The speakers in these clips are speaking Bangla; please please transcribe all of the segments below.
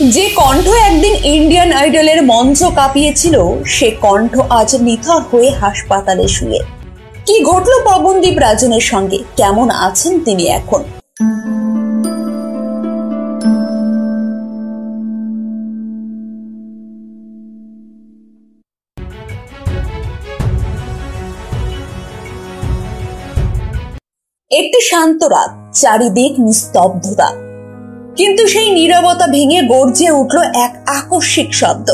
যে কণ্ঠ একদিন ইন্ডিয়ান আইডলের মঞ্চ কাঁপিয়েছিল, সে কণ্ঠ আজ নিথর হয়ে হাসপাতালে শুয়ে। কি ঘটল পবনদীপ রাজনের সঙ্গে, কেমন আছেন তিনি এখন? একটি শান্ত রাত, চারিদিক নিস্তব্ধতা, কিন্তু সেই নীরবতা ভেঙে গর্জে উঠল এক আকস্মিক শব্দ।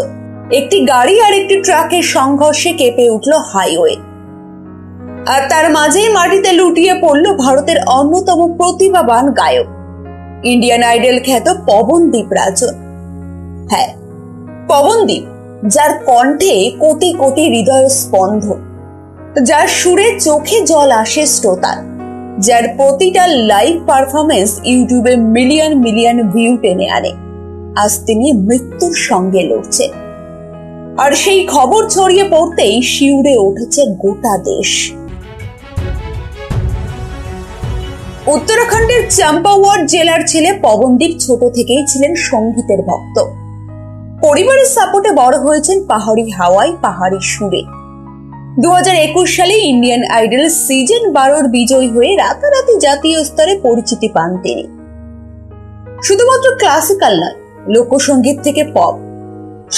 একটি গাড়ি আর একটি ট্রাকের সংঘর্ষে কেঁপে উঠল হাইওয়ে, আর তার মাঝেই মাটিতে লুটিয়ে পড়ল ভারতের অন্যতম প্রতিভাবান গায়ক, ইন্ডিয়ান আইডল খ্যাত পবনদীপ রাজন। হ্যাঁ, পবনদীপ, যার কণ্ঠে কোটি কোটি হৃদয় স্পন্দন, যার সুরে চোখে জল আসে শ্রোতার, যার প্রতিটা লাইভ পারফরমেন্স ইউটিউবে মিলিয়ন মিলিয়ন ভিউ টেনে আনে, আজ তিনি মৃত্যুর সঙ্গে লড়ছে। আর সেই খবর ছড়িয়ে পড়তেই শিউরে উঠেছে গোটা দেশ। উত্তরাখণ্ডের চাম্পাওয়ার জেলার ছেলে পবনদীপ ছোট থেকেই ছিলেন সঙ্গীতের ভক্ত। পরিবারের সাপোর্টে বড় হয়েছেন পাহাড়ি হাওয়ায়, পাহাড়ি সুরে। 2021 সালে ইন্ডিয়ান আইডল সিজন 12 বিজয়ী হয়ে রাতারাতি জাতীয় স্তরে পরিচিতি পান তিনি। শুধুমাত্র ক্লাসিক্যাল নয়, লোকসঙ্গীত থেকে পপ,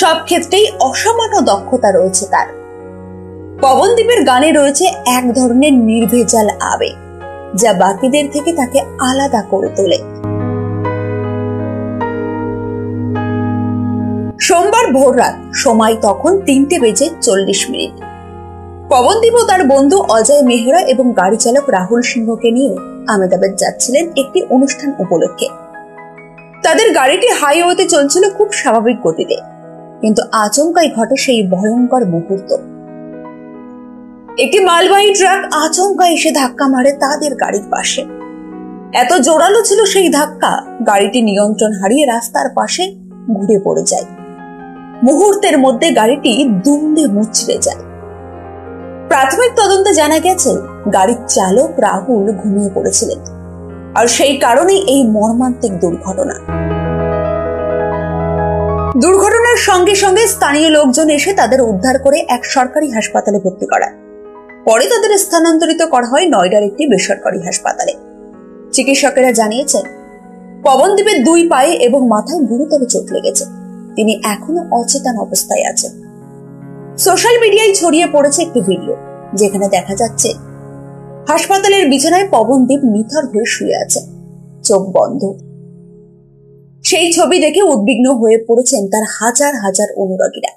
সব ক্ষেত্রেই অসামান্য দক্ষতা রয়েছে তার। পবনদীপের গানে রয়েছে এক ধরনের নির্ভেজাল আবেগ, যা বাকিদের থেকে তাকে আলাদা করে তোলে। সোমবার ভোররাত, সময় তখন 3:40। পবনদীপ ও তার বন্ধু অজয় মেহরা এবং গাড়ি চালক রাহুল সিংহকে নিয়ে আহমেদাবাদ যাচ্ছিলেন একটি অনুষ্ঠান উপলক্ষে। তাদের গাড়িটি হাইওয়েতে চলছিল খুব স্বাভাবিক গতিতে, কিন্তু আচমকাই ঘটে সেই ভয়ঙ্কর মুহূর্ত। একটি মালবাহী ট্রাক আচমকা এসে ধাক্কা মারে তাদের গাড়ির পাশে। এত জোরালো ছিল সেই ধাক্কা, গাড়িটি নিয়ন্ত্রণ হারিয়ে রাস্তার পাশে ঘুরে পড়ে যায়। মুহূর্তের মধ্যে গাড়িটি দুমড়ে মুচড়ে যায়। প্রাথমিক তদন্তে জানা গেছে, গাড়ির চালক রাহুল ঘুমিয়ে পড়েছিলেন, আর সেই কারণেই এই মর্মান্তিক দুর্ঘটনা। দুর্ঘটনার সঙ্গে সঙ্গে স্থানীয় লোকজন এসে তাদের উদ্ধার করে এক সরকারি হাসপাতালে ভর্তি করায়। পরে তাদের স্থানান্তরিত করা হয় নয়ডার একটি বেসরকারি হাসপাতালে। চিকিৎসকেরা জানিয়েছেন, পবনদীপের 2 পায়ে এবং মাথায় গুরুতর চোট লেগেছে। তিনি এখনো অচেতন অবস্থায় আছেন। সোশ্যাল মিডিয়ায় ছড়িয়ে পড়েছে একটি ভিডিও, যেখানে দেখা যাচ্ছে হাসপাতালের বিছানায় পবনদীপ নিথর হয়ে শুয়ে আছে, চোখ বন্ধ। সেই ছবি দেখে উদ্বিগ্ন হয়ে পড়েছেন তার হাজার হাজার অনুরাগীরা।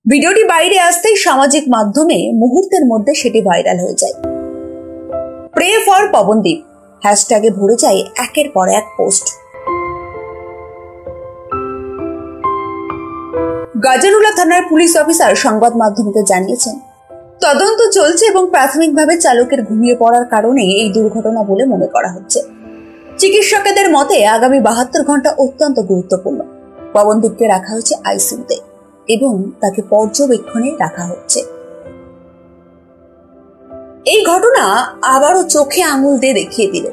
ভিডিওটি বাইরে আসতেই সামাজিক মাধ্যমে মুহূর্তের মধ্যে সেটি ভাইরাল হয়ে যায়। প্রে ফর পবনদীপ হ্যাশট্যাগে ভরে যায় একের পর এক পোস্ট। গাজরুলা থানার পুলিশ অফিসার সংবাদ মাধ্যমকে জানিয়েছেন, তদন্ত চলছে এবং প্রাথমিকভাবে চালকের ঘুমিয়ে পড়ার কারণে এই দুর্ঘটনা বলে মনে করা হচ্ছে। চিকিৎসকের মতে আগামী 72 ঘন্টা অত্যন্ত গুরুত্বপূর্ণ। পবনদীপকে রাখা হয়েছে আইসিইউতে এবং তাকে পর্যবেক্ষণে রাখা হচ্ছে। এই ঘটনা আবারও চোখে আঙুল দিয়ে দেখিয়ে দিল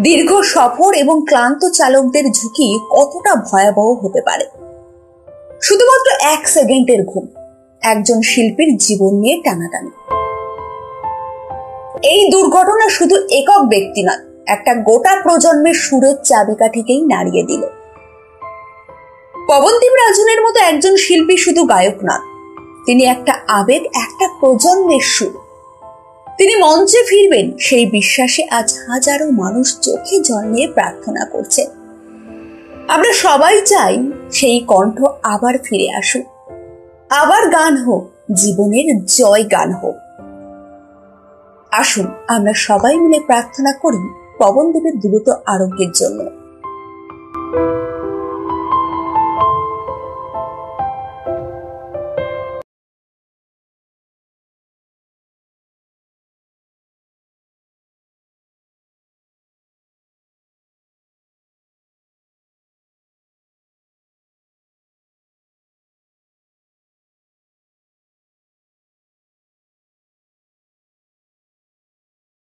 দীর্ঘ সফর এবং ক্লান্ত চালকদের ঝুঁকি কতটা ভয়াবহ হতে পারে। শুধুমাত্র 1 সেকেন্ডের ঘুম একজন শিল্পীর জীবন নিয়ে টানাটানি। এই দুর্ঘটনা শুধু একক ব্যক্তি নয়, একটা গোটা প্রজন্মের সুরের চাবিকাঠিকেই নাড়িয়ে দিল। পবনদীপ রাজনের মতো একজন শিল্পী শুধু গায়ক নন, তিনি একটা আবেগ, একটা প্রজন্মের সুর। তিনি মঞ্চে ফিরবেন সেই বিশ্বাসে আজ হাজারো মানুষ চোখে জল নিয়ে প্রার্থনা করছে। আমরা সবাই চাই সেই কণ্ঠ আবার ফিরে আসুক, আবার গান হোক, জীবনের জয় গান হোক। আসুন আমরা সবাই মিলে প্রার্থনা করি পবনদীপের দ্রুত আরোগ্যের জন্য।